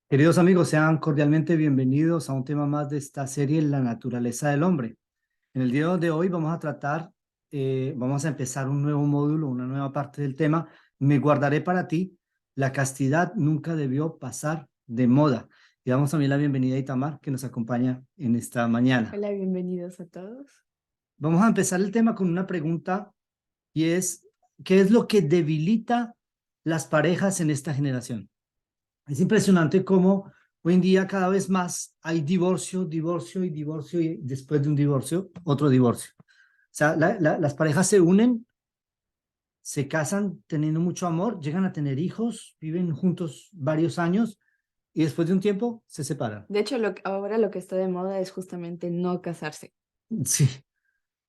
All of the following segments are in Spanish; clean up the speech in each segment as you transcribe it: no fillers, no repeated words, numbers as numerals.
Queridos amigos, sean cordialmente bienvenidos a un tema más de esta serie, La naturaleza del hombre. En el día de hoy vamos a tratar, vamos a empezar un nuevo módulo, una nueva parte del tema. Me guardaré para ti, la castidad nunca debió pasar de moda. Y damos también la bienvenida a Itamar, que nos acompaña en esta mañana. Hola, bienvenidos a todos. Vamos a empezar el tema con una pregunta y es, ¿qué es lo que debilita las parejas en esta generación? Es impresionante cómo hoy en día cada vez más hay divorcio, divorcio y divorcio y después de un divorcio, otro divorcio. O sea, las parejas se unen, se casan teniendo mucho amor, llegan a tener hijos, viven juntos varios años y después de un tiempo se separan. De hecho, ahora lo que está de moda es justamente no casarse Sí,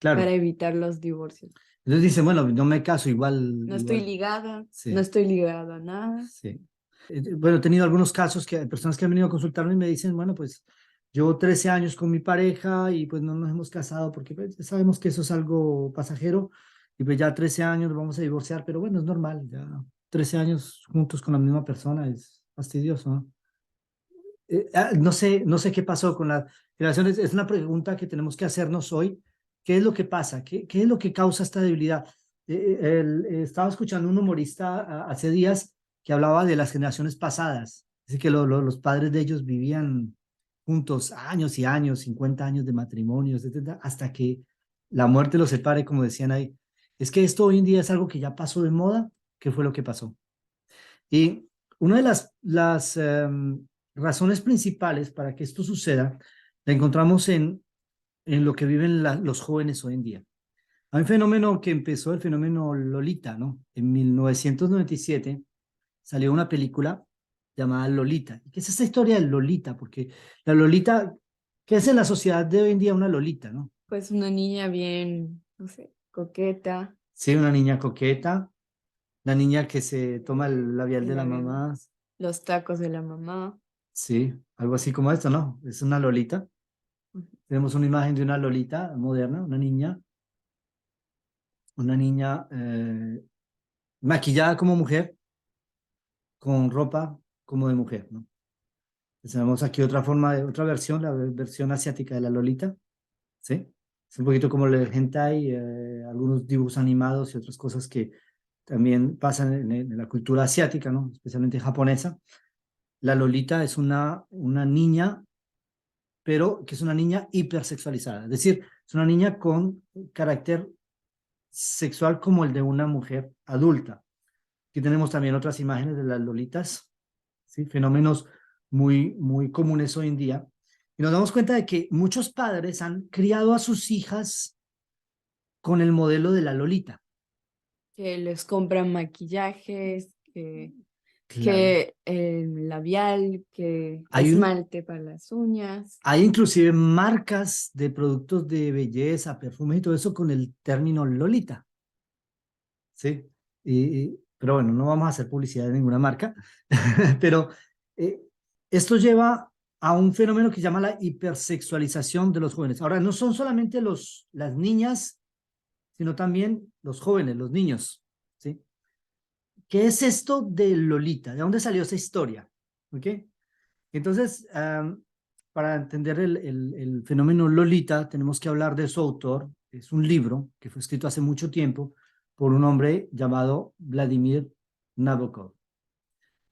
para claro. evitar los divorcios. Entonces dicen, bueno, no me caso, igual, No estoy igual. ligada, no Sí, estoy ligada a nada. sí. Bueno, he tenido algunos casos que personas que han venido a consultarme y me dicen, bueno, pues llevo 13 años con mi pareja y pues no nos hemos casado porque pues, sabemos que eso es algo pasajero y pues ya 13 años nos vamos a divorciar, pero bueno, es normal, ya 13 años juntos con la misma persona es fastidioso, ¿no? No sé qué pasó con las relaciones, es una pregunta que tenemos que hacernos hoy. ¿Qué es lo que pasa? ¿Qué es lo que causa esta debilidad? Estaba escuchando un humorista hace días que hablaba de las generaciones pasadas. Dice que los padres de ellos vivían juntos años y años, 50 años de matrimonio, etcétera, hasta que la muerte los separe, como decían ahí. Es que esto hoy en día es algo que ya pasó de moda. ¿Qué fue lo que pasó? Y una de las razones principales para que esto suceda la encontramos en lo que viven los jóvenes hoy en día. Hay un fenómeno que empezó, el fenómeno Lolita, ¿no? En 1997 salió una película llamada Lolita. ¿Qué es esta historia de Lolita? Porque la Lolita, ¿qué es en la sociedad de hoy en día una Lolita, ¿no? Pues una niña bien, no sé, coqueta, Sí, una niña coqueta, la niña que se toma el labial el de la labial, mamá, los tacos de la mamá. sí, algo así como esto, ¿no? Es una Lolita. Ujú. Tenemos una imagen de una Lolita moderna, una niña maquillada como mujer, con ropa como de mujer, ¿no? Tenemos aquí otra forma, otra versión, la versión asiática de la Lolita, ¿sí? Es un poquito como el hentai, algunos dibujos animados y otras cosas que también pasan en la cultura asiática, ¿no? Especialmente japonesa. La Lolita es una niña, pero que es una niña hipersexualizada, es decir, es una niña con carácter sexual como el de una mujer adulta. Aquí tenemos también otras imágenes de las lolitas, ¿sí? Fenómenos muy comunes hoy en día. Y nos damos cuenta de que muchos padres han criado a sus hijas con el modelo de la lolita. Que les compran maquillajes, Claro. que el labial, que Hay, un, esmalte para las uñas. hay inclusive marcas de productos de belleza, perfumes y todo eso con el término lolita, ¿sí? Pero bueno, no vamos a hacer publicidad de ninguna marca, pero eh, esto lleva a un fenómeno que se llama la hipersexualización de los jóvenes. Ahora, no son solamente las niñas, sino también los jóvenes, los niños, ¿sí? ¿Qué es esto de Lolita? ¿De dónde salió esa historia? ¿Ok? Entonces, para entender el fenómeno Lolita, tenemos que hablar de su autor. Es un libro que fue escrito hace mucho tiempo por un hombre llamado Vladimir Nabokov.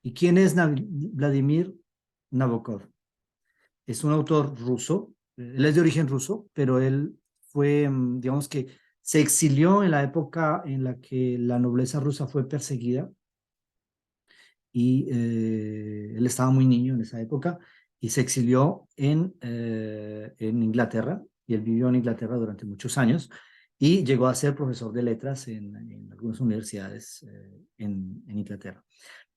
¿Y quién es Vladimir Nabokov? Es un autor ruso, él es de origen ruso, pero él fue, digamos que se exilió en la época en la que la nobleza rusa fue perseguida y él estaba muy niño en esa época y se exilió en Inglaterra y él vivió en Inglaterra durante muchos años y llegó a ser profesor de letras en algunas universidades en Inglaterra.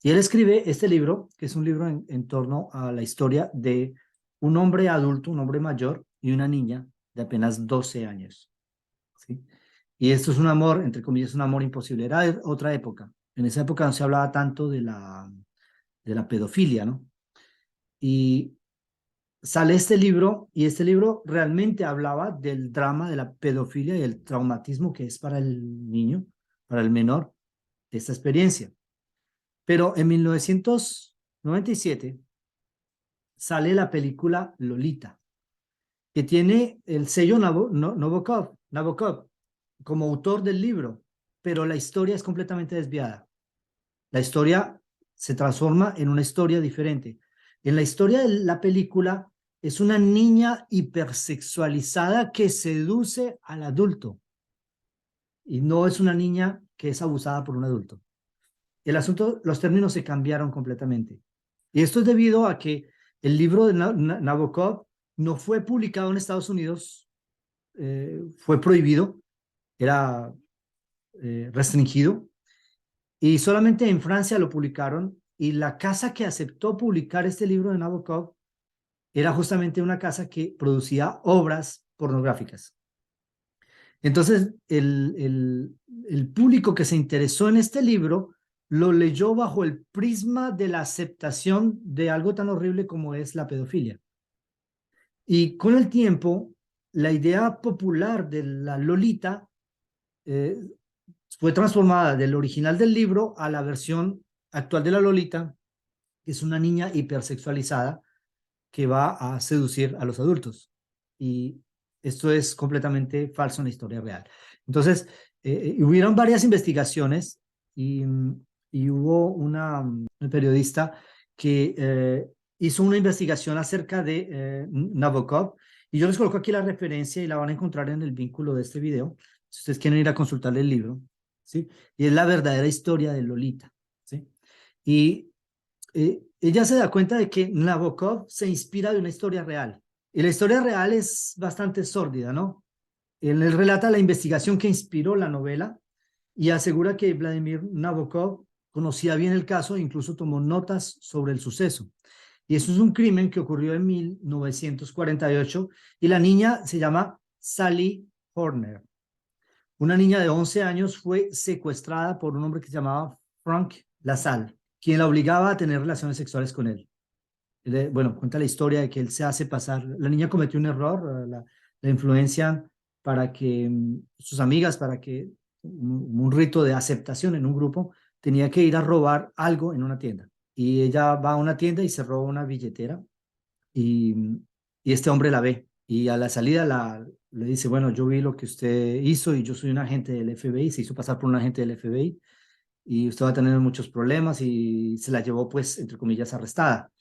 Y él escribe este libro, que es un libro en torno a la historia de un hombre adulto, un hombre mayor y una niña de apenas 12 años. ¿Sí? Y esto es un amor, entre comillas, un amor imposible. Era de otra época. En esa época no se hablaba tanto de la pedofilia, ¿no? Y sale este libro, y este libro realmente hablaba del drama de la pedofilia y el traumatismo que es para el niño, para el menor, esta experiencia. Pero en 1997 sale la película Lolita, que tiene el sello Nabokov como autor del libro, pero la historia es completamente desviada. La historia se transforma en una historia diferente. En la historia de la película es una niña hipersexualizada que seduce al adulto y no es una niña que es abusada por un adulto. El asunto, los términos se cambiaron completamente. Y esto es debido a que el libro de Nabokov no fue publicado en Estados Unidos, fue prohibido, era restringido, y solamente en Francia lo publicaron, y la casa que aceptó publicar este libro de Nabokov era justamente una casa que producía obras pornográficas. Entonces, el público que se interesó en este libro lo leyó bajo el prisma de la aceptación de algo tan horrible como es la pedofilia. Y con el tiempo, la idea popular de la Lolita eh, fue transformada del original del libro a la versión actual de la Lolita, que es una niña hipersexualizada que va a seducir a los adultos. Y esto es completamente falso en la historia real. Entonces, hubieron varias investigaciones y, y hubo una periodista que hizo una investigación acerca de Nabokov, y yo les coloco aquí la referencia y la van a encontrar en el vínculo de este video, si ustedes quieren ir a consultar el libro, ¿sí? Y es la verdadera historia de Lolita, ¿sí? Y ella se da cuenta de que Nabokov se inspira de una historia real. Y la historia real es bastante sórdida, ¿no? Él relata la investigación que inspiró la novela y asegura que Vladimir Nabokov conocía bien el caso e incluso tomó notas sobre el suceso. Y eso es un crimen que ocurrió en 1948 y la niña se llama Sally Horner. Una niña de 11 años fue secuestrada por un hombre que se llamaba Frank LaSalle, quien la obligaba a tener relaciones sexuales con él. Bueno, cuenta la historia de que él se hace pasar, la niña cometió un error, la influencian para que sus amigas, para que un rito de aceptación en un grupo, tenía que ir a robar algo en una tienda. Y ella va a una tienda y se roba una billetera y este hombre la ve. Y a la salida le dice, bueno, yo vi lo que usted hizo y yo soy un agente del FBI, se hizo pasar por un agente del FBI y usted va a tener muchos problemas y se la llevó, pues, entre comillas, arrestada.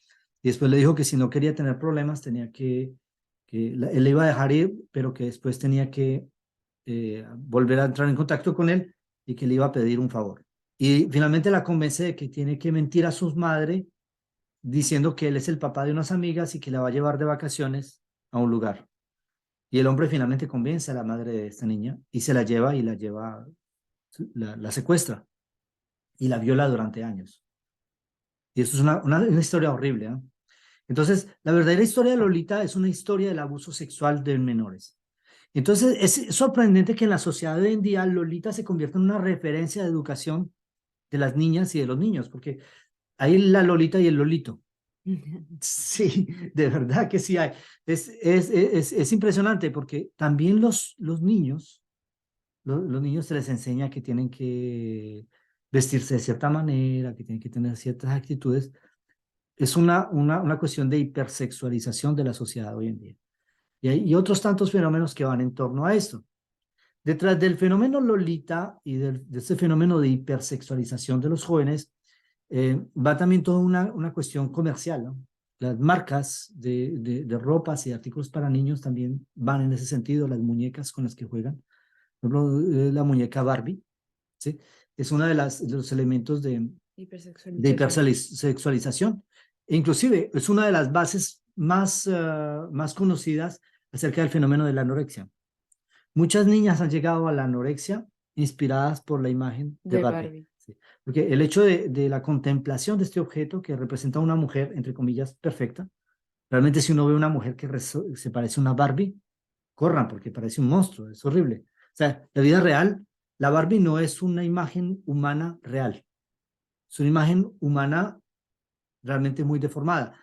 Y después le dijo que si no quería tener problemas, tenía él le iba a dejar ir, pero que después tenía que volver a entrar en contacto con él y que le iba a pedir un favor. Y finalmente la convence de que tiene que mentir a su madre diciendo que él es el papá de unas amigas y que la va a llevar de vacaciones a un lugar. Y el hombre finalmente convence a la madre de esta niña y se la lleva y la secuestra y la viola durante años. Y esto es una historia horrible, ¿eh? Entonces, la verdadera historia de Lolita es una historia del abuso sexual de menores. Entonces, es sorprendente que en la sociedad de hoy en día Lolita se convierta en una referencia de educación de las niñas y de los niños, porque hay la Lolita y el Lolito. Sí, de verdad que sí hay. Es impresionante porque también los niños, los niños se les enseña que tienen que vestirse de cierta manera, que tienen que tener ciertas actitudes. Es una cuestión de hipersexualización de la sociedad hoy en día. Y hay otros tantos fenómenos que van en torno a esto. Detrás del fenómeno Lolita y de este fenómeno de hipersexualización de los jóvenes, va también toda una cuestión comercial, ¿no? Las marcas de ropas y artículos para niños también van en ese sentido, las muñecas con las que juegan. Por ejemplo, la muñeca Barbie, ¿sí? Es uno de los elementos de Hipersexualización. hipersexualización. E inclusive es una de las bases más conocidas acerca del fenómeno de la anorexia. Muchas niñas han llegado a la anorexia inspiradas por la imagen de De Barbie. Barbie. Sí. Porque el hecho de la contemplación de este objeto que representa a una mujer, entre comillas, perfecta, realmente si uno ve una mujer que se parece a una Barbie, corran porque parece un monstruo, es horrible. O sea, la vida real, la Barbie no es una imagen humana real, es una imagen humana realmente muy deformada.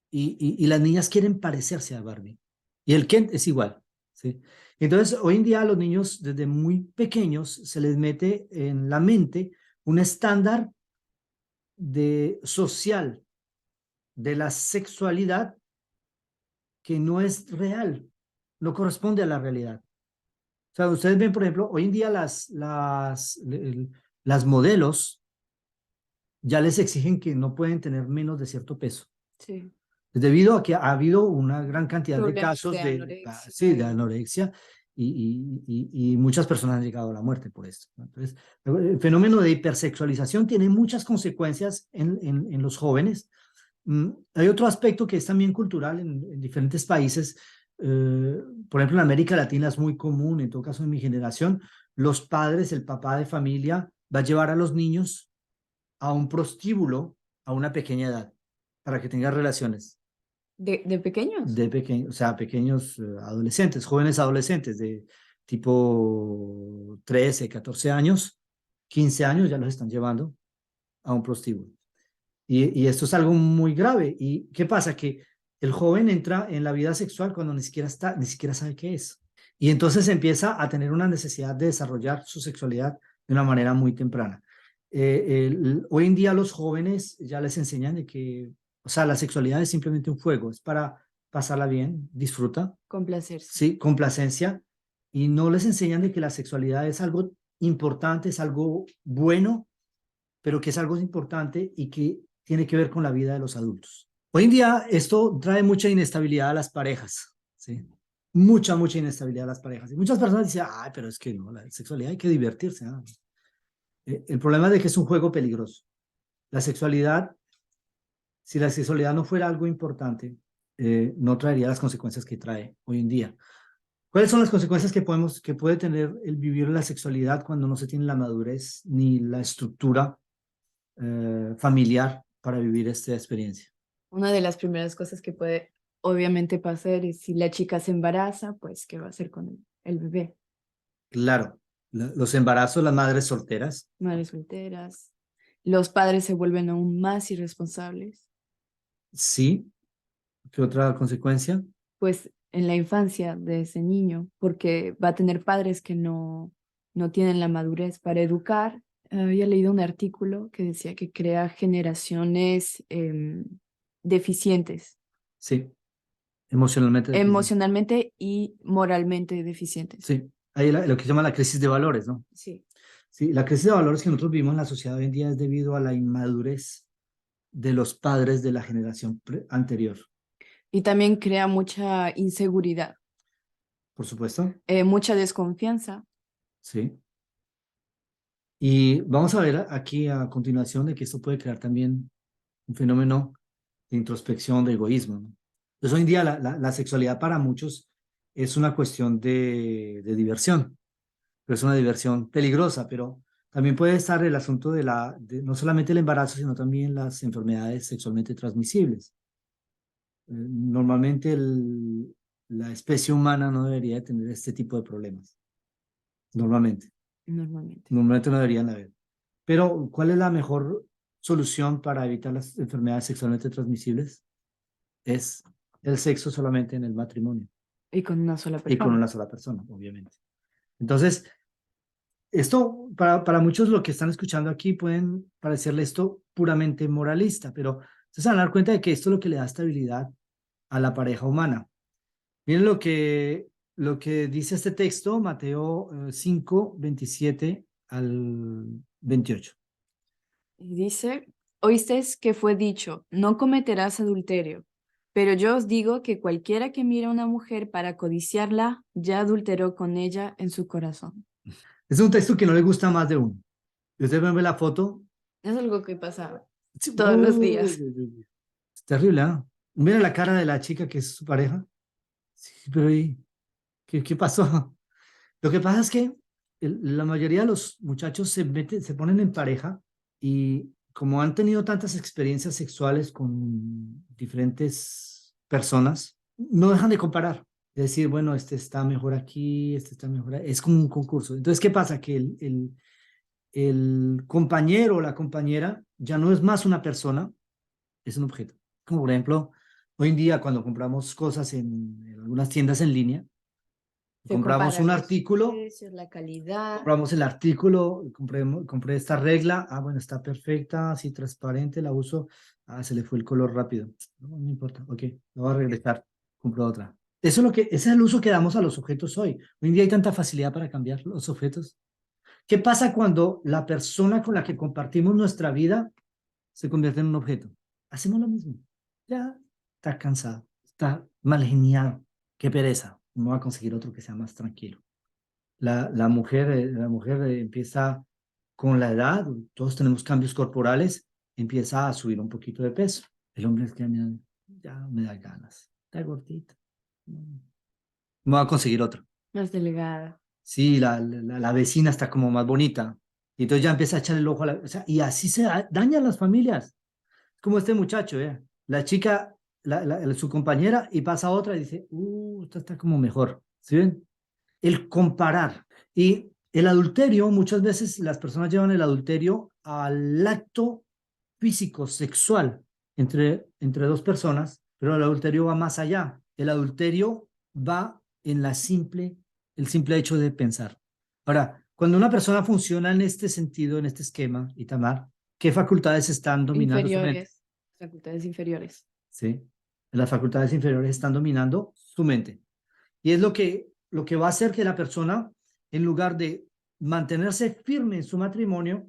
Y las niñas quieren parecerse a Barbie. Y el Ken es igual, ¿sí? Entonces, hoy en día a los niños desde muy pequeños se les mete en la mente un estándar social de la sexualidad que no es real, no corresponde a la realidad. O sea, ustedes ven, por ejemplo, hoy en día las modelos ya les exigen que no pueden tener menos de cierto peso. Sí. Debido a que ha habido una gran cantidad de Problemas casos de sí, anorexia de y anorexia y muchas personas han llegado a la muerte por esto, ¿no? Entonces, el fenómeno de hipersexualización tiene muchas consecuencias en los jóvenes. Hay otro aspecto que es también cultural en diferentes países. Por ejemplo, en América Latina es muy común, en todo caso en mi generación, los padres, el papá de familia va a llevar a los niños a un prostíbulo a una pequeña edad para que tengan relaciones de pequeños. de pequeños, o sea, pequeños adolescentes, jóvenes adolescentes de tipo 13, 14 años, 15 años ya los están llevando a un prostíbulo. Y esto es algo muy grave. ¿Y qué pasa? Que el joven entra en la vida sexual cuando ni siquiera sabe qué es. Y entonces empieza a tener una necesidad de desarrollar su sexualidad de una manera muy temprana. Hoy en día los jóvenes ya les enseñan de que, o sea, la sexualidad es simplemente un juego, es para pasarla bien, disfruta, Complacerse. sí, complacencia, y no les enseñan de que la sexualidad es algo importante, es algo bueno, pero que es algo importante y que tiene que ver con la vida de los adultos. Hoy en día esto trae mucha inestabilidad a las parejas, ¿sí? Mucha inestabilidad a las parejas. Y muchas personas dicen, ay, pero es que no, la sexualidad hay que divertirse, ¿no? El problema es de que es un juego peligroso. La sexualidad, si la sexualidad no fuera algo importante, no traería las consecuencias que trae hoy en día. ¿Cuáles son las consecuencias que puede tener el vivir la sexualidad cuando no se tiene la madurez ni la estructura familiar para vivir esta experiencia? Una de las primeras cosas que puede obviamente pasar es si la chica se embaraza, pues ¿qué va a hacer con el bebé? Claro, los embarazos, las madres solteras, Madres solteras. Los padres se vuelven aún más irresponsables. sí. ¿Qué otra consecuencia? Pues en la infancia de ese niño, porque va a tener padres que no tienen la madurez para educar. Había leído un artículo que decía que crea generaciones deficientes, Sí, emocionalmente deficiente. emocionalmente y moralmente deficientes. Sí, hay lo que se llama la crisis de valores, ¿no? Sí. Sí, la crisis de valores que nosotros vivimos en la sociedad hoy en día es debido a la inmadurez de los padres de la generación anterior, Y también crea mucha inseguridad, por supuesto. mucha desconfianza. Sí. Y vamos a ver aquí a continuación de que esto puede crear también un fenómeno de introspección, de egoísmo, ¿no? Entonces, hoy en día la sexualidad para muchos es una cuestión de diversión, pero es una diversión peligrosa, pero también puede estar el asunto de no solamente el embarazo, sino también las enfermedades sexualmente transmisibles. Normalmente la especie humana no debería de tener este tipo de problemas, normalmente. Normalmente. Normalmente no deberían haber. Pero, ¿cuál es la mejor solución para evitar las enfermedades sexualmente transmisibles? Es el sexo solamente en el matrimonio Y con una sola y con persona. una sola persona, obviamente. Entonces, esto para muchos lo que están escuchando aquí pueden parecerle esto puramente moralista, pero se van a dar cuenta de que esto es lo que le da estabilidad a la pareja humana. Miren lo que dice este texto, Mateo 5, 27 al 28. Y dice, oísteis que fue dicho, no cometerás adulterio. Pero yo os digo que cualquiera que mira a una mujer para codiciarla, ya adulteró con ella en su corazón. Es un texto que no le gusta a más de uno. Y usted ve la foto. Es algo que pasa Sí, todos los días. es terrible, ¿ah? Mira la cara de la chica que es su pareja. Sí, pero ¿y qué pasó? Lo que pasa es que la mayoría de los muchachos se ponen en pareja y como han tenido tantas experiencias sexuales con diferentes personas, no dejan de comparar. Es decir, bueno, este está mejor aquí, este está mejor. Es como un concurso. Entonces, ¿qué pasa? Que el compañero o la compañera ya no es más una persona, es un objeto. Como por ejemplo, hoy en día cuando compramos cosas en algunas tiendas en línea, Se compramos comparan un los artículo, precios, la calidad. compramos el artículo, compré esta regla, bueno, está perfecta, así transparente, la uso, Ah, se le fue el color rápido. No, no importa. Ok, lo voy a regresar. Compro otra. Eso es lo que, ese es el uso que damos a los objetos hoy. Hoy en día hay tanta facilidad para cambiar los objetos. ¿Qué pasa cuando la persona con la que compartimos nuestra vida se convierte en un objeto? Hacemos lo mismo. Ya está cansado, está mal geniado. Qué pereza. No va a conseguir otro que sea más tranquilo. La mujer empieza con la edad, todos tenemos cambios corporales, empieza a subir un poquito de peso. El hombre es que ya me da ganas, está gordito, no va a conseguir otro. Más delgada. Sí, la vecina está como más bonita, y entonces ya empieza a echar el ojo a o sea, y así se dañan las familias. Como este muchacho, la chica, su compañera, y pasa otra y dice, esta está como mejor, ¿sí ven? El comparar. Y el adulterio, muchas veces las personas llevan el adulterio al acto físico, sexual, entre dos personas, pero el adulterio va más allá. El adulterio va en el simple hecho de pensar. Ahora, cuando una persona funciona en este sentido, en este esquema, Itamar, ¿qué facultades están dominando su mente? Inferiores. Facultades inferiores. ¿Sí? Las facultades inferiores están dominando su mente. Y es lo que va a hacer que la persona, en lugar de mantenerse firme en su matrimonio,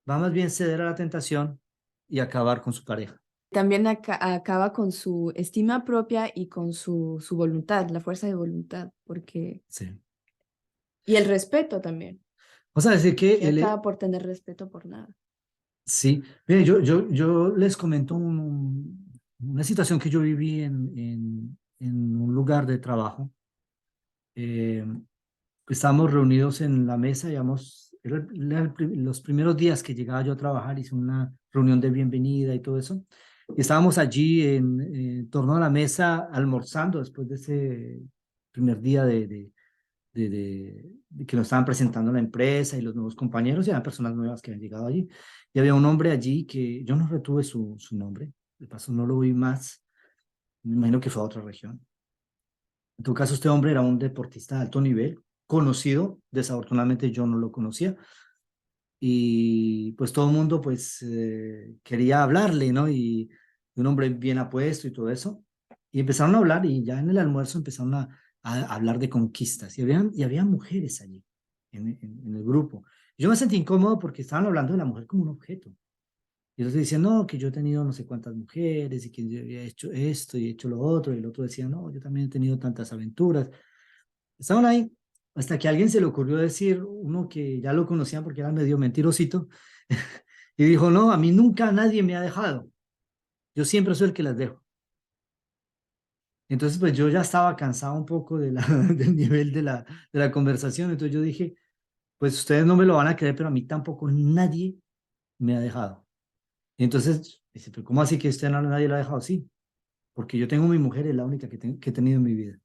va más bien ceder a la tentación y acabar con su pareja. También acaba con su estima propia y con su voluntad, la fuerza de voluntad, porque... Sí. Y el respeto también, Vamos a decir que que acaba por tener respeto por nada. sí. Mire, yo les comento una situación que yo viví en un lugar de trabajo. Eh, Estábamos reunidos en la mesa, digamos, los primeros días que llegaba yo a trabajar, hice una reunión de bienvenida y todo eso. Y estábamos allí en torno a la mesa almorzando después de ese primer día de que nos estaban presentando la empresa y los nuevos compañeros, y eran personas nuevas que habían llegado allí. Y había un hombre allí que yo no retuve su nombre, de paso no lo vi más, me imagino que fue a otra región. En tu caso, este hombre era un deportista de alto nivel, conocido, desafortunadamente yo no lo conocía, y pues todo el mundo pues quería hablarle, ¿no? Y un hombre bien apuesto y todo eso. Y empezaron a hablar y ya en el almuerzo empezaron a hablar de conquistas y había mujeres allí en el grupo. Yo me sentí incómodo porque estaban hablando de la mujer como un objeto. Y ellos decían, no, que yo he tenido no sé cuántas mujeres y que yo había hecho esto y he hecho lo otro. Y el otro decía, no, yo también he tenido tantas aventuras. Estaban ahí hasta que a alguien se le ocurrió decir, uno que ya lo conocían porque era medio mentirosito, y dijo, no, a mí nunca nadie me ha dejado. Yo siempre soy el que las dejo. Entonces, pues yo ya estaba cansado un poco del nivel de la conversación. Entonces yo dije, pues ustedes no me lo van a creer, pero a mí tampoco nadie me ha dejado. Y entonces, dice, pero ¿cómo así que usted no, nadie lo ha dejado? Sí, porque yo tengo mi mujer, es la única que he tenido en mi vida.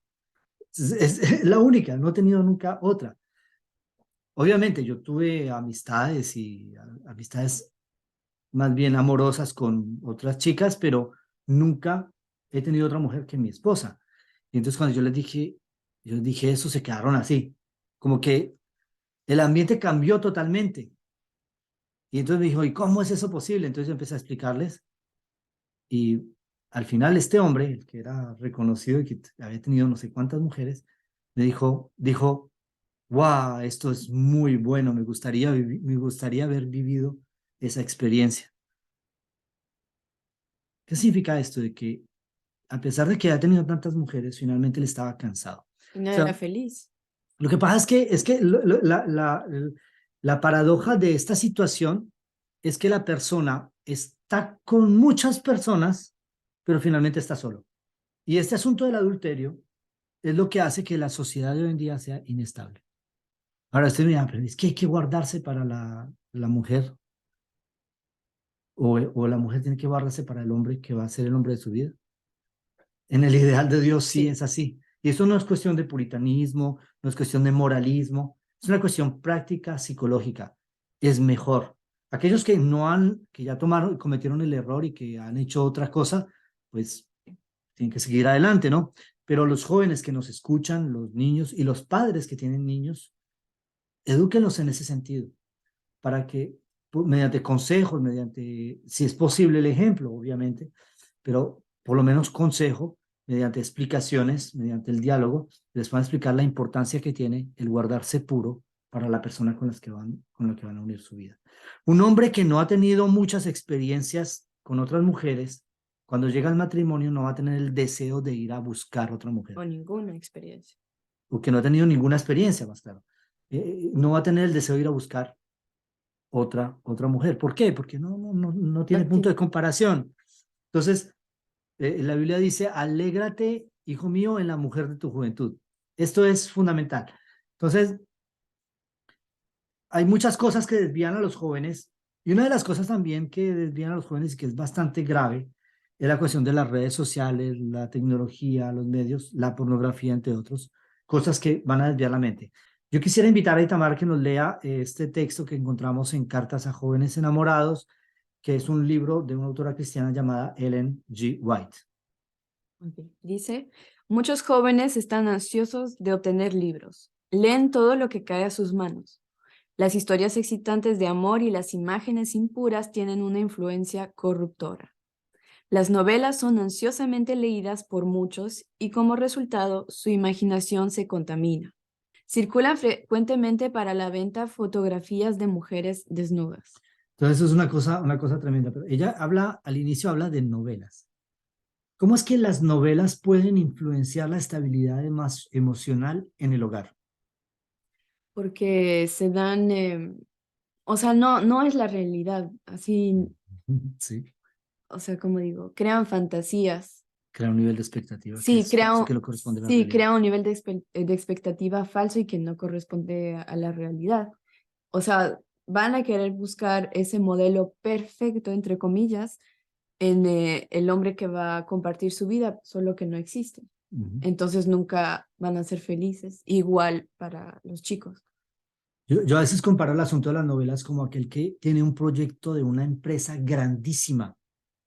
Es la única, no he tenido nunca otra. Obviamente yo tuve amistades y amistades más bien amorosas con otras chicas, pero nunca he tenido otra mujer que mi esposa. Y entonces cuando yo les dije eso, se quedaron así, como que el ambiente cambió totalmente. Y entonces me dijo, ¿y cómo es eso posible? Entonces yo empecé a explicarles y al final este hombre, el que era reconocido y que había tenido no sé cuántas mujeres, dijo, wow, esto es muy bueno, me gustaría haber vivido esa experiencia. ¿Qué significa esto? De que a pesar de que ha tenido tantas mujeres, finalmente él estaba cansado. Y no O era sea, feliz. lo que pasa es que la paradoja de esta situación es que la persona está con muchas personas, pero finalmente está solo. Y este asunto del adulterio es lo que hace que la sociedad de hoy en día sea inestable. Ahora usted me dirá, pero es que hay que guardarse para la mujer, o la mujer tiene que guardarse para el hombre que va a ser el hombre de su vida. En el ideal de Dios sí Sí. es así. Y eso no es cuestión de puritanismo, no es cuestión de moralismo, es una cuestión práctica, psicológica. Es mejor. Aquellos que ya tomaron, cometieron el error y que han hecho otra cosa, pues tienen que seguir adelante, ¿no? Pero los jóvenes que nos escuchan, los niños y los padres que tienen niños, edúquenlos en ese sentido, para que mediante consejos, mediante, si es posible el ejemplo, obviamente, pero por lo menos consejo, mediante explicaciones, mediante el diálogo, les van a explicar la importancia que tiene el guardarse puro para la persona con la que van a unir su vida. Un hombre que no ha tenido muchas experiencias con otras mujeres, cuando llega al matrimonio no va a tener el deseo de ir a buscar otra mujer, O ninguna experiencia. o que no ha tenido ninguna experiencia, más claro. No va a tener el deseo de ir a buscar otra mujer. ¿Por qué? Porque no tiene No punto de tiene. comparación. Entonces, la Biblia dice, alégrate, hijo mío, en la mujer de tu juventud. Esto es fundamental. Entonces, hay muchas cosas que desvían a los jóvenes, y una de las cosas también que desvían a los jóvenes y que es bastante grave es la cuestión de las redes sociales, la tecnología, los medios, la pornografía, entre otros, cosas que van a desviar la mente. Yo quisiera invitar a Itamar que nos lea este texto que encontramos en Cartas a Jóvenes Enamorados, que es un libro de una autora cristiana llamada Ellen G. White. Okay. Dice, muchos jóvenes están ansiosos de obtener libros. Leen todo lo que cae a sus manos. Las historias excitantes de amor y las imágenes impuras tienen una influencia corruptora. Las novelas son ansiosamente leídas por muchos y como resultado su imaginación se contamina. Circulan frecuentemente para la venta fotografías de mujeres desnudas. Entonces, eso es una cosa tremenda. Pero ella habla, al inicio habla de novelas. ¿Cómo es que las novelas pueden influenciar la estabilidad emocional en el hogar? Porque se dan, o sea, no es la realidad, así, Sí, o sea, como digo, crean fantasías. crea un nivel de expectativa que Sí, es falso, que no corresponde a la sí, realidad. crea un nivel de expectativa falso y que no corresponde a la realidad. O sea, van a querer buscar ese modelo perfecto, entre comillas, en el hombre que va a compartir su vida, solo que no existe. Ujú. Entonces nunca van a ser felices, igual para los chicos. Yo a veces comparo el asunto de las novelas como aquel que tiene un proyecto de una empresa grandísima,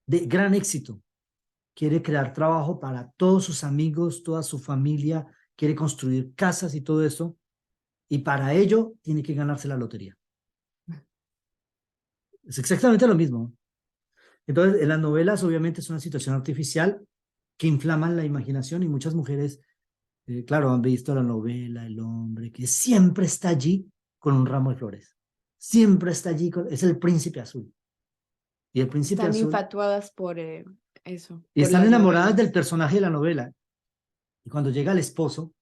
de gran éxito. Quiere crear trabajo para todos sus amigos, toda su familia, quiere construir casas y todo eso, y para ello tiene que ganarse la lotería. Es exactamente lo mismo. Entonces, en las novelas obviamente es una situación artificial que inflaman la imaginación y muchas mujeres, claro, han visto la novela, el hombre que siempre está allí con un ramo de flores. Siempre está allí, es el príncipe azul. Y el príncipe Están azul, infatuadas por eso, y por están las enamoradas del novelas. personaje de la novela. Y cuando llega el esposo,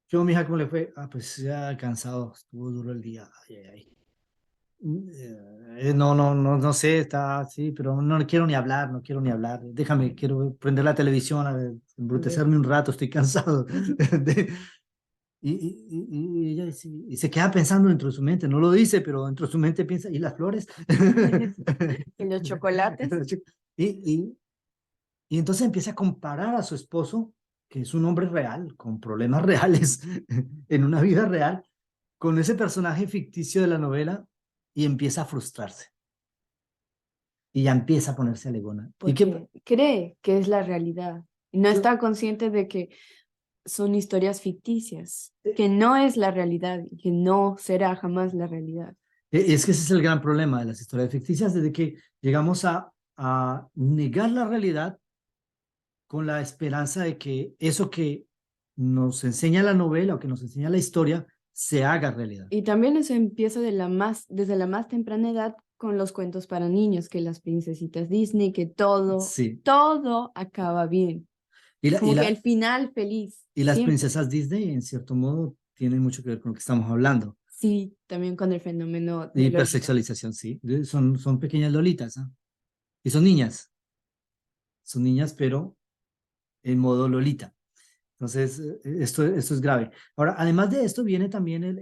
yo, mija, ¿cómo le fue? Ah, pues ya cansado, estuvo duro el día. Ay, ay, ay. No sé, está así, pero no quiero ni hablar, no quiero ni hablar. Déjame, quiero prender la televisión, a ver, Ok. embrutecerme un rato, estoy cansado. Y ella y se queda pensando dentro de su mente, no lo dice, pero dentro de su mente piensa, ¿y las flores? Y los chocolates. Y, y, y entonces empieza a comparar a su esposo, que es un hombre real, con problemas reales en una vida real, con ese personaje ficticio de la novela y empieza a frustrarse. Y ya empieza a ponerse alegona. ¿Y qué? Porque cree que es la realidad. Y no está consciente de que son historias ficticias, que no es la realidad y que no será jamás la realidad. Es que ese es el gran problema de las historias ficticias, desde que llegamos a negar la realidad con la esperanza de que eso que nos enseña la novela o que nos enseña la historia se haga realidad. Y también eso empieza desde la más temprana edad con los cuentos para niños, que las princesitas Disney, que Sí. todo acaba bien. Y, la, y, Como que el la, final feliz, y las siempre. princesas Disney, en cierto modo, tienen mucho que ver con lo que estamos hablando. Sí, también con el fenómeno de Lolita. Hipersexualización, sí. Son pequeñas lolitas, ¿no? Y son niñas. Son niñas, pero en modo lolita. Entonces, esto es grave. Ahora, además de esto, viene también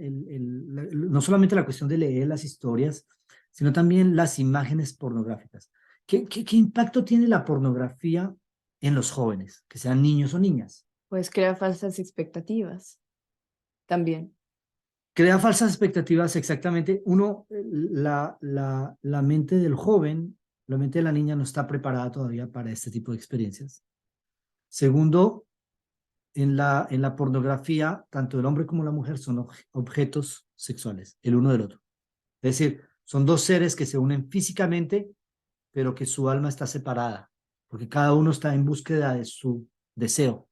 no solamente la cuestión de leer las historias, sino también las imágenes pornográficas. ¿Qué impacto tiene la pornografía en los jóvenes, que sean niños o niñas? Pues crea falsas expectativas también. Crea falsas expectativas, exactamente. Uno, la mente del joven, la mente de la niña no está preparada todavía para este tipo de experiencias. Segundo, en la pornografía, tanto el hombre como la mujer son objetos sexuales, el uno del otro. Es decir, son dos seres que se unen físicamente, pero que su alma está separada, porque cada uno está en búsqueda de su deseo,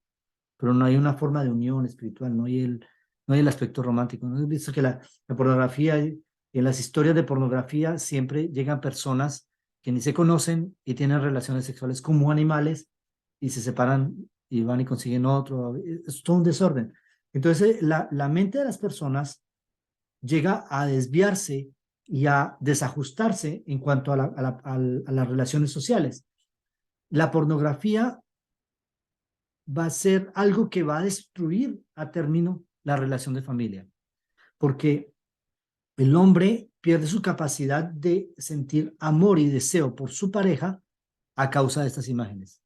pero no hay una forma de unión espiritual, no hay el aspecto romántico. ¿No has visto que la pornografía, en las historias de pornografía siempre llegan personas que ni se conocen y tienen relaciones sexuales como animales y se separan y van y consiguen otro? Es todo un desorden. Entonces, la mente de las personas llega a desviarse y a desajustarse en cuanto a las relaciones sociales. La pornografía va a ser algo que va a destruir a término la relación de familia, porque el hombre pierde su capacidad de sentir amor y deseo por su pareja a causa de estas imágenes.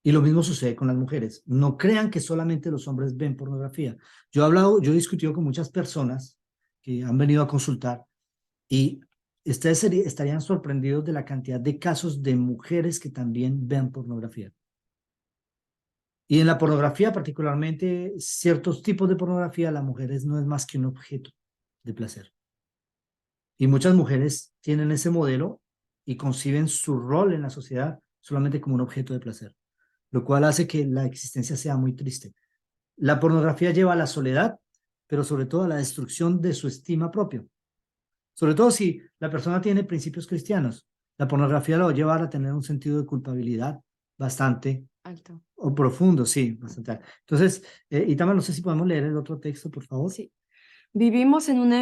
Y lo mismo sucede con las mujeres. No crean que solamente los hombres ven pornografía. Yo he discutido con muchas personas que han venido a consultar y ustedes estarían sorprendidos de la cantidad de casos de mujeres que también ven pornografía. Y en la pornografía, particularmente ciertos tipos de pornografía, la mujer no es más que un objeto de placer. Y muchas mujeres tienen ese modelo y conciben su rol en la sociedad solamente como un objeto de placer, lo cual hace que la existencia sea muy triste. La pornografía lleva a la soledad, pero sobre todo a la destrucción de su estima propia. Sobre todo si la persona tiene principios cristianos. La pornografía lo va a llevar a tener un sentido de culpabilidad bastante Alto. o profundo, sí, bastante alto. Entonces, Itamar, no sé si podemos leer el otro texto, por favor. Sí. Vivimos en una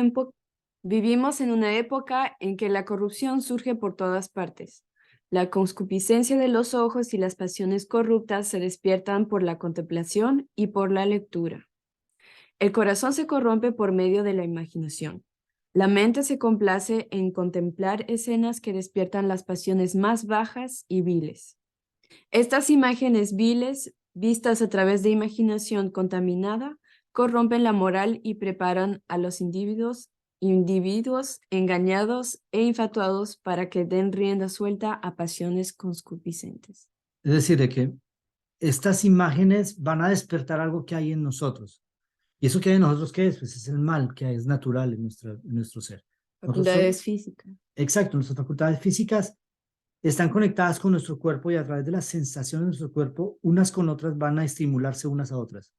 época en que la corrupción surge por todas partes. La concupiscencia de los ojos y las pasiones corruptas se despiertan por la contemplación y por la lectura. El corazón se corrompe por medio de la imaginación. La mente se complace en contemplar escenas que despiertan las pasiones más bajas y viles. Estas imágenes viles, vistas a través de imaginación contaminada, corrompen la moral y preparan a los individuos engañados e infatuados para que den rienda suelta a pasiones concupiscentes. Es decir, de que estas imágenes van a despertar algo que hay en nosotros. ¿Y eso que hay en nosotros qué es? Pues es el mal que es natural en nuestro ser. Nosotros, Facultades físicas. exacto, nuestras facultades físicas están conectadas con nuestro cuerpo y a través de las sensaciones de nuestro cuerpo, unas con otras van a estimularse unas a otras,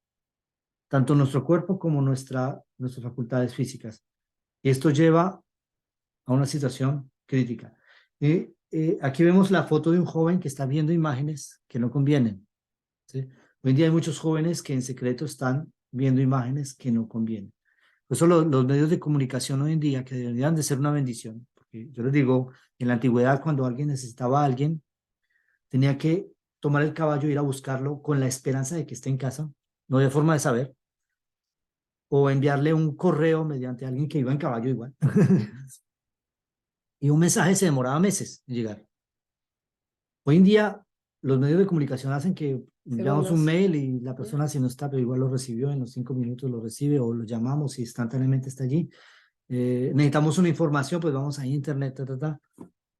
tanto nuestro cuerpo como nuestras facultades físicas. Y esto lleva a una situación crítica. Aquí vemos la foto de un joven que está viendo imágenes que no convienen, ¿sí? Hoy en día hay muchos jóvenes que en secreto están viendo imágenes que no convienen. Por eso los medios de comunicación hoy en día, que deberían de ser una bendición, porque yo les digo, en la antigüedad cuando alguien necesitaba a alguien, tenía que tomar el caballo e ir a buscarlo con la esperanza de que esté en casa, no había forma de saber, o enviarle un correo mediante alguien que iba en caballo igual. Y un mensaje se demoraba meses en llegar. Hoy en día los medios de comunicación hacen que enviamos un Segundos. mail y la persona si no está, pero igual lo recibió, en los 5 minutos lo recibe o lo llamamos y instantáneamente está allí. Necesitamos una información, pues vamos a internet, ta, ta, ta.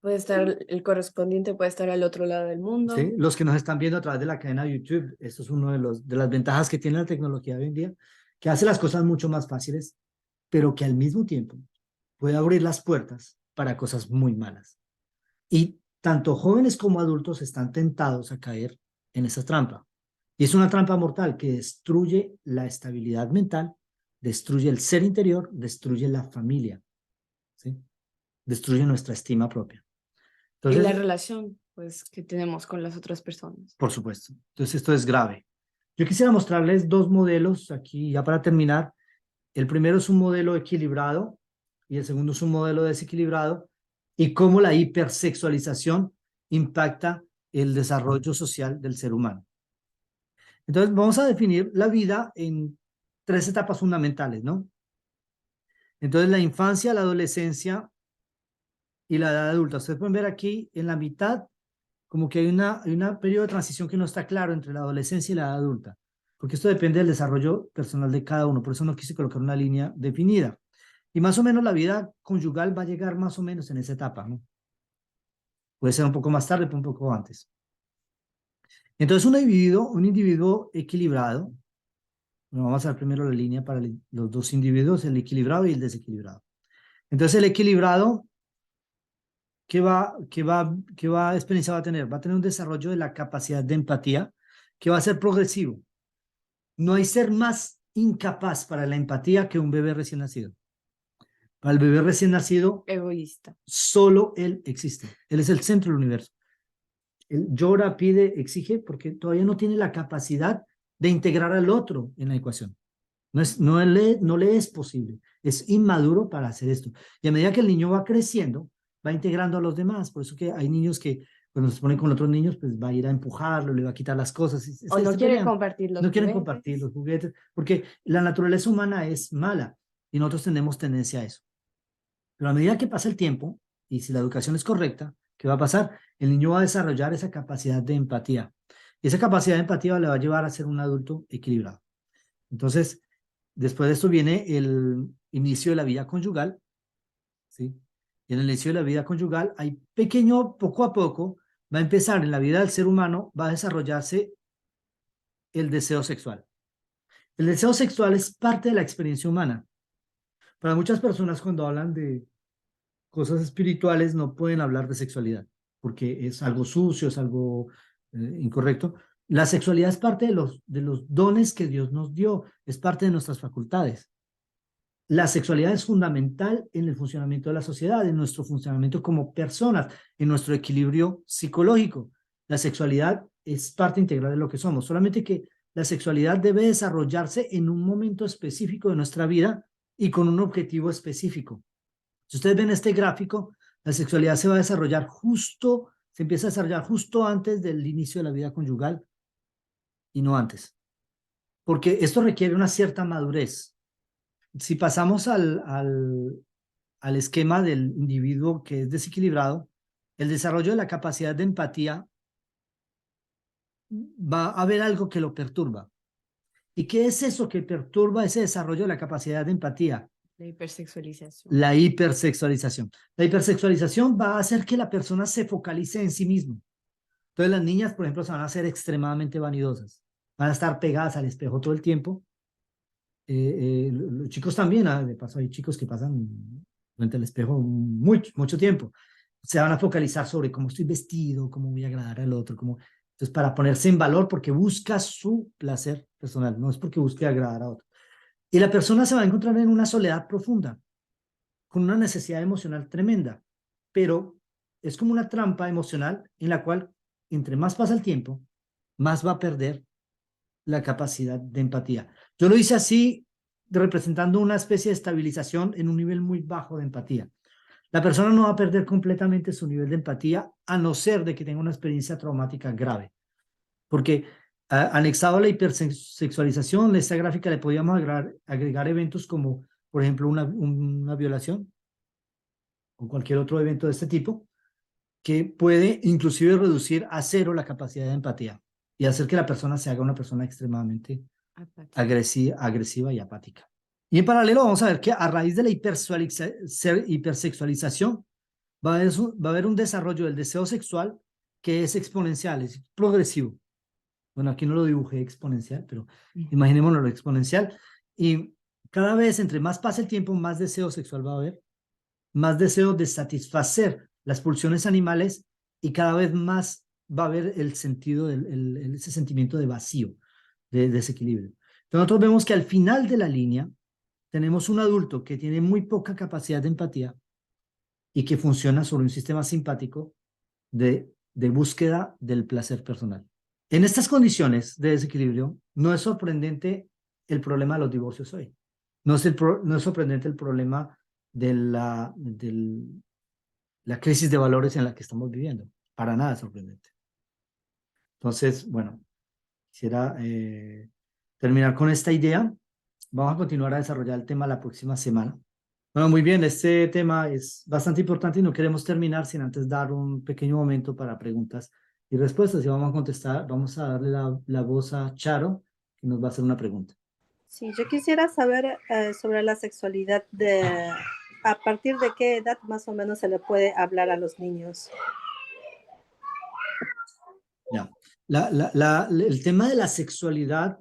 Puede estar, el correspondiente puede estar al otro lado del mundo. ¿Sí? Los que nos están viendo a través de la cadena de YouTube, esto es uno de las ventajas que tiene la tecnología hoy en día, que hace las cosas mucho más fáciles, pero que al mismo tiempo puede abrir las puertas para cosas muy malas. Y tanto jóvenes como adultos están tentados a caer en esa trampa. Y es una trampa mortal que destruye la estabilidad mental, destruye el ser interior, destruye la familia, ¿sí? Destruye nuestra estima propia. Y la Entonces, relación, pues, que tenemos con las otras personas. por supuesto. Entonces, esto es grave. Yo quisiera mostrarles dos modelos aquí ya para terminar. El primero es un modelo equilibrado y el segundo es un modelo desequilibrado y cómo la hipersexualización impacta el desarrollo social del ser humano. Entonces, vamos a definir la vida en tres etapas fundamentales, ¿no? Entonces, la infancia, la adolescencia y la edad adulta. Ustedes pueden ver aquí en la mitad como que hay una periodo de transición que no está claro entre la adolescencia y la edad adulta, porque esto depende del desarrollo personal de cada uno, por eso no quise colocar una línea definida. Y más o menos la vida conyugal va a llegar más o menos en esa etapa, ¿no? Puede ser un poco más tarde, un poco antes. Entonces, un individuo equilibrado, bueno, vamos a ver primero la línea para los dos individuos, el equilibrado y el desequilibrado. Entonces el equilibrado, ¿qué experiencia va a tener? Va a tener un desarrollo de la capacidad de empatía que va a ser progresivo. No hay ser más incapaz para la empatía que un bebé recién nacido. Para el bebé recién nacido, Egoísta. solo él existe. Él es el centro del universo. Él llora, pide, exige, porque todavía no tiene la capacidad de integrar al otro en la ecuación. No le es posible. Es inmaduro para hacer esto. Y a medida que el niño va creciendo, va integrando a los demás. Por eso que hay niños que cuando se ponen con otros niños, pues va a ir a empujarlo, le va a quitar las cosas. O no Se quiere pelean. compartir los No quieren compartir juguetes. los juguetes, porque la naturaleza humana es mala y nosotros tenemos tendencia a eso. Pero a medida que pasa el tiempo, y si la educación es correcta, ¿qué va a pasar? El niño va a desarrollar esa capacidad de empatía. Y esa capacidad de empatía le va a llevar a ser un adulto equilibrado. Entonces, después de esto viene el inicio de la vida conyugal, ¿sí? Y en el inicio de la vida conyugal, hay pequeño, poco a poco, va a empezar en la vida del ser humano, va a desarrollarse el deseo sexual. El deseo sexual es parte de la experiencia humana. Para muchas personas, cuando hablan de cosas espirituales, no pueden hablar de sexualidad, porque es algo sucio, es algo incorrecto. La sexualidad es parte de los dones que Dios nos dio, es parte de nuestras facultades. La sexualidad es fundamental en el funcionamiento de la sociedad, en nuestro funcionamiento como personas, en nuestro equilibrio psicológico. La sexualidad es parte integral de lo que somos, solamente que la sexualidad debe desarrollarse en un momento específico de nuestra vida y con un objetivo específico. Si ustedes ven este gráfico, la sexualidad se va a desarrollar justo, se empieza a desarrollar justo antes del inicio de la vida conyugal y no antes, porque esto requiere una cierta madurez. Si pasamos al esquema del individuo que es desequilibrado, el desarrollo de la capacidad de empatía va a haber algo que lo perturba. ¿Y qué es eso que perturba ese desarrollo de la capacidad de empatía? La hipersexualización. La hipersexualización. La hipersexualización va a hacer que la persona se focalice en sí mismo. Entonces las niñas, por ejemplo, se van a hacer extremadamente vanidosas. Van a estar pegadas al espejo todo el tiempo. Los chicos también, de paso hay chicos que pasan frente al espejo mucho tiempo. Se van a focalizar sobre cómo estoy vestido, cómo voy a agradar al otro, cómo... Entonces, para ponerse en valor porque busca su placer personal, no es porque busque agradar a otro. Y la persona se va a encontrar en una soledad profunda, con una necesidad emocional tremenda, pero es como una trampa emocional en la cual, entre más pasa el tiempo, más va a perder la capacidad de empatía. Yo lo hice así, representando una especie de estabilización en un nivel muy bajo de empatía. La persona no va a perder completamente su nivel de empatía, a no ser de que tenga una experiencia traumática grave. Porque anexado a la hipersexualización, a esta gráfica le podíamos agregar eventos como, por ejemplo, una violación o cualquier otro evento de este tipo, que puede inclusive reducir a cero la capacidad de empatía y hacer que la persona se haga una persona extremadamente Apática. agresiva y apática. Y en paralelo vamos a ver que a raíz de la hipersexualización va a haber un desarrollo del deseo sexual que es exponencial, es progresivo. Bueno, aquí no lo dibujé exponencial, pero imaginémonos lo exponencial. Y cada vez, entre más pasa el tiempo, más deseo sexual va a haber, más deseo de satisfacer las pulsiones animales y cada vez más va a haber el sentido, ese sentimiento de vacío, de desequilibrio. Entonces nosotros vemos que al final de la línea tenemos un adulto que tiene muy poca capacidad de empatía y que funciona sobre un sistema simpático de búsqueda del placer personal. En estas condiciones de desequilibrio, no es sorprendente el problema de los divorcios hoy. No es sorprendente el problema de la crisis de valores en la que estamos viviendo. Para nada sorprendente. Entonces, bueno, quisiera terminar con esta idea. Vamos a continuar a desarrollar el tema la próxima semana. Bueno, muy bien, este tema es bastante importante y no queremos terminar sin antes dar un pequeño momento para preguntas y respuestas. Y vamos a contestar, vamos a darle la voz a Charo, que nos va a hacer una pregunta. Sí, yo quisiera saber sobre la sexualidad a partir de qué edad más o menos se le puede hablar a los niños. Ya. El tema de la sexualidad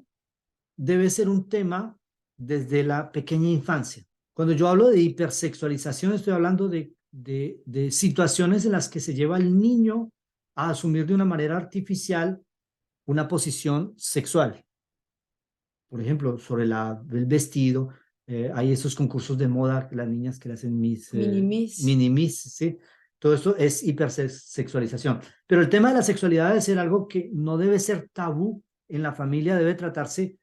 debe ser un tema desde la pequeña infancia. Cuando yo hablo de hipersexualización, estoy hablando de situaciones en las que se lleva al niño a asumir de una manera artificial una posición sexual. Por ejemplo, sobre el vestido, hay esos concursos de moda, las niñas que le hacen mini-miss, ¿sí? Todo esto es hipersexualización. Pero el tema de la sexualidad debe ser algo que no debe ser tabú en la familia, debe tratarse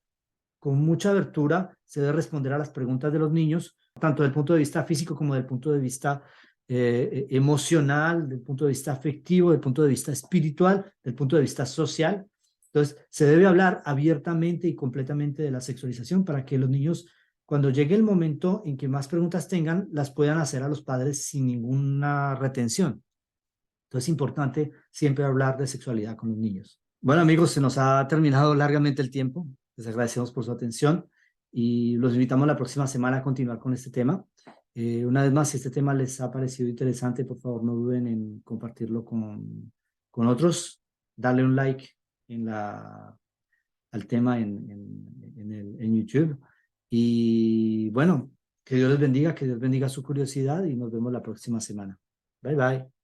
con mucha abertura, se debe responder a las preguntas de los niños, tanto desde el punto de vista físico como desde el punto de vista emocional, del punto de vista afectivo, del punto de vista espiritual, del punto de vista social. Entonces, se debe hablar abiertamente y completamente de la sexualización para que los niños, cuando llegue el momento en que más preguntas tengan, las puedan hacer a los padres sin ninguna retención. Entonces, es importante siempre hablar de sexualidad con los niños. Bueno, amigos, se nos ha terminado largamente el tiempo. Les agradecemos por su atención y los invitamos la próxima semana a continuar con este tema. Una vez más, si este tema les ha parecido interesante, por favor, no duden en compartirlo con otros. Darle un like al tema en YouTube. Y bueno, que Dios les bendiga, que Dios bendiga su curiosidad y nos vemos la próxima semana. Bye, bye.